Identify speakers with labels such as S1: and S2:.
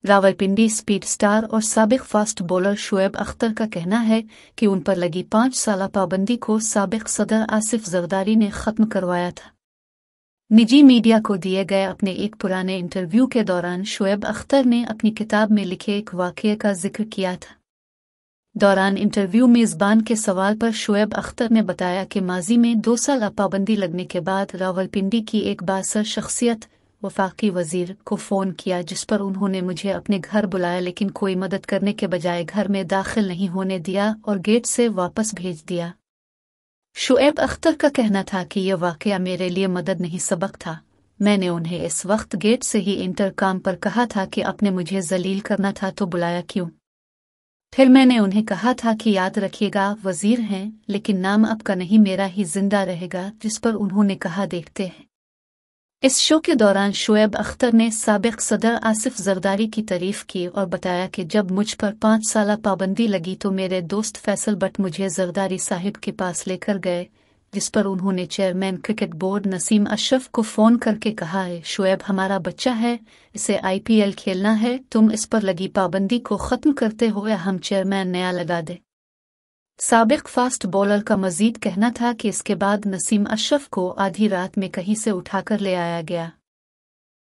S1: Rawalpindi speed star और साबिक fast bowler Shoaib Akhtar का कहना है कि उन पर लगी 5 साला पाबंदी को साबिक सदर आसिफ जरदारी ने खत्म करवाया था। निजी मीडिया को दिए गए अपने एक पुराने इंटरव्यू के दौरान शुएब अख्तर ने अपनी किताब में लिखे एक वाक़ये का जिक्र किया था। दौरान इंटरव्यू मेज़बान के सवाल पर शुएब अख्तर ने बताया कि माजी में 2 साल पाबंदी लगने के बाद रावलपिंडी की एक बासर शख्सियत वफाकी वजीर को फ़ोन किया, जिस पर उन्होंने मुझे अपने घर बुलाया, लेकिन कोई मदद करने के बजाय घर में दाखिल नहीं होने दिया और गेट से वापस भेज दिया। शुएब अख्तर का कहना था कि यह वाक़या मेरे लिए मदद नहीं सबक था। मैंने उन्हें इस वक्त गेट से ही इंटरकॉम पर कहा था कि आपने मुझे जलील करना था तो बुलाया क्यों। फिर मैंने उन्हें कहा था कि याद रखिएगा आप वजीर हैं, लेकिन नाम आपका नहीं मेरा ही जिंदा रहेगा, जिस पर उन्होंने कहा देखते हैं। इस शो के दौरान शुएब अख्तर ने साबिक सदर आसिफ जरदारी की तारीफ की और बताया कि जब मुझ पर 5 साला पाबंदी लगी तो मेरे दोस्त फैसल बट मुझे जरदारी साहिब के पास लेकर गए, जिस पर उन्होंने chairman cricket board Naseem Ashraf को फ़ोन करके कहा है, शुएब हमारा बच्चा है, इसे IPL खेलना है, तुम इस पर लगी पाबंदी को ख़त्म करते हो या हम चेयरमैन नया लगा दे। साबिक फास्ट बॉलर का मजीद कहना था कि इसके बाद नसीम अशरफ को आधी रात में कहीं से उठाकर ले आया गया।